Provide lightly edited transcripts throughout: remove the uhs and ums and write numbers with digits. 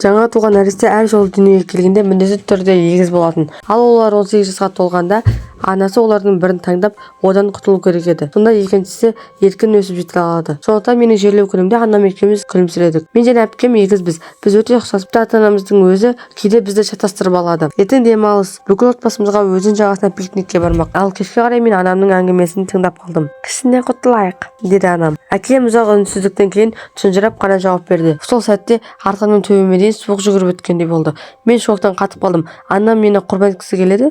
Жаңа туған нәресте әр жолы дүниеге келгенде міндетті түрде егіз болатын. Ал олар 18 жасқа толғанда анасы олардың бірін таңдап, одан құтылу керек еді. Сонда екіншісі еркін өсіп жете алады. Сондықтан менің жерлеу күнімде анам екеуміз күлімсіредік. Мен және әпкем егізбіз. Біз өте ұқсас. Ата-анамыздың өзі кейде бізді шатастырып алады. Ертең демалыс. Бүкіл отбасымызға өзен жағасына пикникке бармақ. Ал кешке қарай мен анамның әңгімесін тыңдап қалдым. Кішкене құтылайық, деді анам. Әкем ұзақ үнсіздіктен кейін тұнжырап қана жауап берді. Сол сәтте арқамның төбеме дейін суық жүгіріп өткендей болды. Мен шоктан қатып қалдым. Анам мені құрбан еткісі келеді?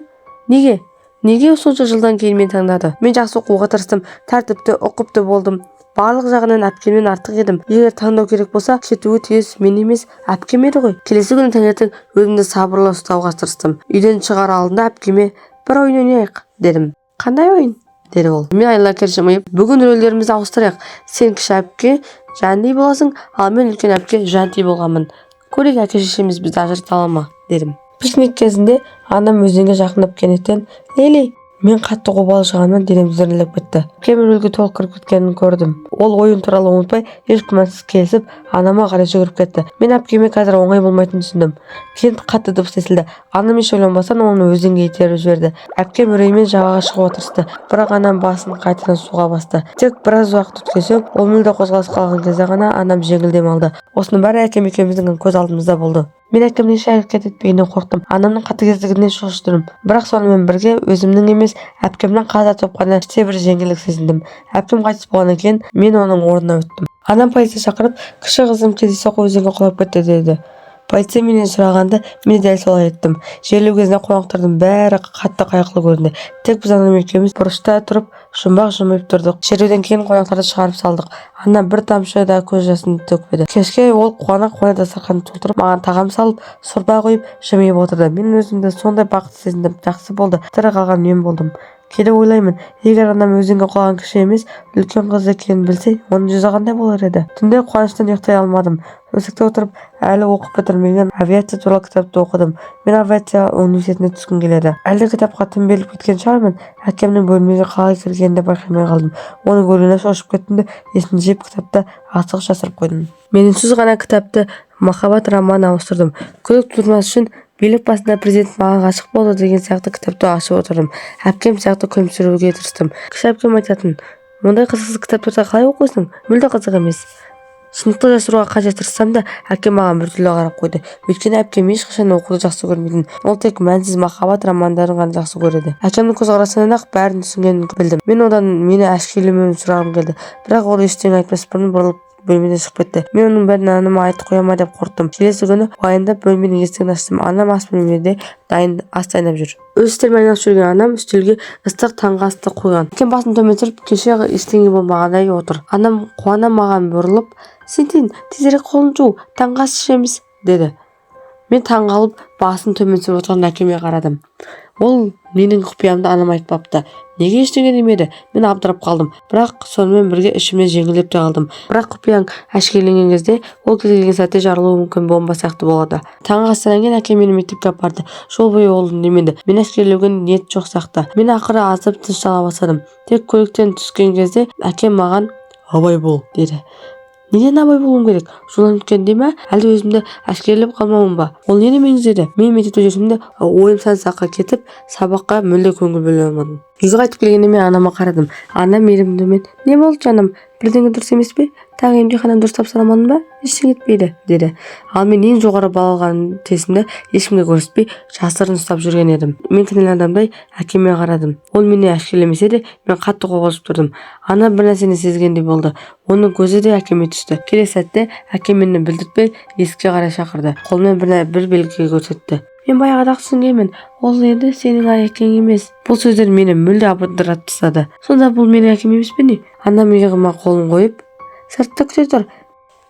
Неге сонша жылдан кейін мен таңдады? Мен жақсы оқуға тырыстым, тәртіпті, ұқыпты болдым. Барлық жағынан әпкемнен артық едім. Егер таңдау керек болса, кетуі тиіс мен емес, әпкем еді ғой. Келесі күні таңертең өзімді сабырлы ұстауға тырыстым. Үйден шығар алдында әпкеме бір ойын ойнайық дедім. Қандай ойын? Деді ол. Мен айлакер жымиып, бүгін рөлдерімізді ауыстырайық. Сен кіші әпке Жанди боласың, ал мен үлкен әпке Жанти болғанмын. Көрейік әке шешеміз бізді ажырата ала ма, дедім. Пикник кезінде анам өзенге жақындап кенеттен «Лейли, мен қатты қобалжығанмын» денем дірілдеп кетті. Әпкем рөлге толық кіріп кеткенін көрдім. Ол ойын туралы ұмытпай, еш күмәнсіз келісіп, анама қарай жүгіріп кетті. Мен әпкеме қазір оңай болмайтынын түсіндім. Кейін қатты дыбыс естілді. Анам еш ойланбастан оны өзенге итеріп жіберді. Әпкем үреймен жағаға шығуға тырысты, бірақ анам басын қайтадан суға басты. Тек біраз уақыт өткен соң, ол мүлде қозғалыс қалған кезде ғана анам жеңіл дем алды. Осының бәрі әкем екеуміздің көз алдымызда болды. Мен әкемнің еш әрекет етпегеннен қорықтым. Анамның қатыгездігінен шошыдым. Бірақ сонымен бірге өзімнің емес, әпкемнің қаза тапқаны іште бір жеңілдік сезіндім. Әпкем қайтыс болғаннан кейін мен оның орнына өттім. Анам полиция шақырып, кіші қызым кездейсоқ өзенге құлап кетті деді. Полиция менен сұрағанда мен дәл солай еттім. Жерлеу кезінде қонақтардың бәрі қатты қайғылы көрінді. Тек біз анам екеуміз бұрышта тұрып жұмбақ жымиып тұрдық. Жерлеуден кейін қонақтарды шығарып салдық. Анам бір тамшы да көз жасын төкпеді. Кешке ол қуана дастарханды толтырып, маған тағам салып, сорпа құйып жымиып отырды. Мен өзімді сондай бақытты сезіндім. Жақсы болды. Тірі қалған мен болдым. Кейде ойлаймын, егер анам өзенге құлаған кіші емес, үлкен қыз екенін білсе, оның жүзі қандай болар еді. Түнде қуаныштан ұйықтай алмадым. Төсекте отырып, әлі оқып бітірмеген авиация туралы кітапты оқыдым. Мен авиация университетіне түскім келеді. Әлде кітапқа тым беріліп кеткен шығармын. Әкемнің бөлмеге қалай кіргенін байқамай қалдым. Оны көргенде шошып кеттім де, есімді жиып кітапты асығыс жасырып қойдым. Мен үнсіз ғана кітапты махаббат романына ауыстырдым. Күдік тудырмас үшін билік басында президент маған ғашық болды деген сияқты кітапты ашып отырдым. Әпкем сияқты күлімсіреуге тырыстым. Кіші әпкем айтатын, мұндай қызықсыз кітаптарды қалай оқисың? Мүлде қызық емес. Шындықты жасыруға қанша тырыссам да, әкем маған біртүрлі қарап қойды. Өйткені әпкем ешқашан оқуды жақсы көрмейтін. Ол тек мәнсіз махаббат романдарын ғана жақсы көреді. Әкемнің көзқарасынан ақ бәрін түсінгенін білдім. Мен одан мені әшкерелемеуін сұрағым келді. Бірақ ол ештеңе айтпас бұрын бұрылып бөлмеден шығып кетті. Мен оның бәрін анама айтып қоя ма деп қорықтым. Келесі күні уайымдап бөлменің есігін аштым. Анам ас бөлмеде ас дайындап жүр. Өз істерімен айналысып жүрген анам үстелге ыстық таңғы асты қойған. Әкем басын төмен түсіріп, кеше ештеңе болмағандай отыр. Анам қуана маған бұрылып, «Сентин, тезірек қолын жу, таңғы ас ішеміз», деді. Мен таңғалып, басын төмен түсіріп отырған әкеме қарадым. Ол менің құпиямды анам айтпапты. Неге ештеңе демеді? Мен абдырап қалдым. Бірақ сонымен бірге ішімнен жеңілдеп те қалдым. Бірақ құпияң әшкереленген кезде ол кез келген сәтте жарылуы мүмкін бомба сияқты болады. Таңғы астан кейін әкем мені мектепке апарды. Жол бойы ол үндемеді. Мен әшкерелеуге ниет жоқ сияқты. Мен ақыры азып тыныштала бастадым. Тек көліктен түскен кезде әкем маған «Абай бол» деді. Неден абай болуым керек? Жолдан өткенде ме? Әлде өзімді әшкерелеп қалмауым ба? Ол нені меңзеді? Мен мектепте жүрсем ойым сан-саққа кетіп, сабаққа мүлде көңіл бөле алмадым. Үйге қайтып келгенде мен анама қарадым. Анам мейірімдімен «Не болды жаным? Бірдеңе дұрыс емес пе? Тағы емтиханнан дұрыс тапсыра алмадың ба? Ештеңе етпейді», деді. Ал мен ең жоғары балл алған тестімді ешкімге көрсетпей жасырын ұстап жүрген едім. Мен кінәлі адамдай әкеме қарадым. Ол мені әшкерелемесе де, мен қатты қобалжып тұрдым. Ана бір нәрсені сезгендей болды. Оның көзі де әкеме түсті. Келесі сәтте әкем мені білдіртпей есікке қарай шақырды. Қолмен бір белгі көрсетті. Мен баяғыда түсінгенмін, ол енді сенің әкең емес. Бұл сөздер мені мүлде абдыратып тастады. Сонда бұл менің әкем емес пе не? Анам иығыма қолын қойып, «Сыртта күте тұр,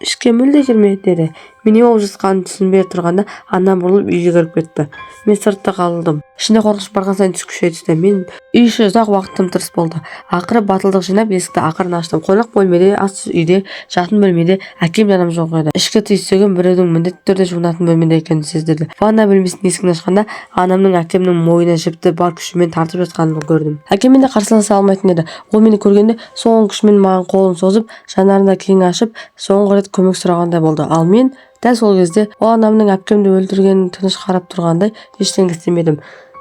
ішке мүлде кірме», деді. Мен не болып жатқанын түсінбей тұрғанда анам бұрылып үйге кіріп кетті. Мен сыртта қалдым. Ішінде қорқыныш барған сайын күшейе түсті. Мен үй іші ұзақ уақыт тым-тырыс болды. Ақыры батылдық жинап есікті ақырын аштым. Қонақ бөлмеде, ас үйде, жатын бөлмеде әкем жаным жоқ еді. Ішкі түйсігім біреудің міндетті түрде жуынатын бөлмеде екенін сездірді. Ванна бөлмесінің есігін ашқанда анамның әкемнің мойнына жіпті бар күшімен тартып жатқанын көрдім. Әкем менде қарсыласа алмайтын еді. Ол мені көргенде соңғы күшімен маған қолын созып, жанарында кең ашып, соңғы рет көмек сұрағандай болды. Ал мен Дәл сол кезде ол анамның әпкемді өлтіргенін тыныш қарап тұрғандай ештеңе істемедім.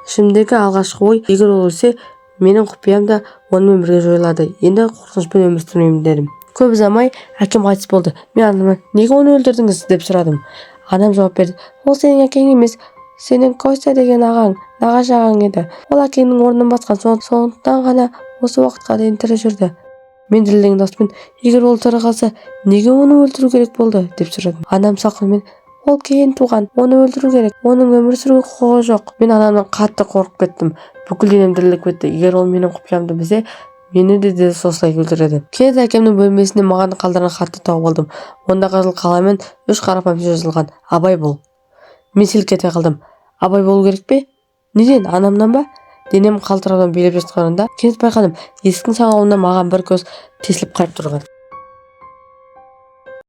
Ішімдегі алғашқы ой, егер ол өлсе, менің құпиям да онымен бірге жойылады. Енді қорқынышпен өмір сүрмеймін дедім. Көп ұзамай әкем қайтыс болды. Мен анамнан неге оны өлтірдіңіз деп сұрадым. Анам жауап берді: ол сенің әкең емес, сенің Костя деген ағаң, нағашы ағаң еді. Ол әкеңнің орнын басқан, сондықтан ғана осы уақытқа дейін тірі жүрді. Мен дірілдеген дауыспен: егер ол тірі қалса, неге оны өлтіру керек болды деп сұрадым. Анам салқынмен: ол кейін туған, оны өлтіру керек, оның өмір сүруге құқығы жоқ. Мен анамнан қатты қорқып кеттім. Бүкіл денем дірілдеп кетті. Егер ол менің құпиямды білсе, мені де осылай өлтіреді. Кенет әкемнің бөлмесінде маған қалдырған хатты тауып алдым. Онда қызыл қаламмен 3 қарапайым сөз жазылған: абай бол. Мен селк ете қалдым. Абай болу керек пе? Неден? Анамнан ба? Денем қалтыраудан билеп жатқанында кенет байқадым, есіктің саңылауында маған бір көз тесіліп қарап тұрған.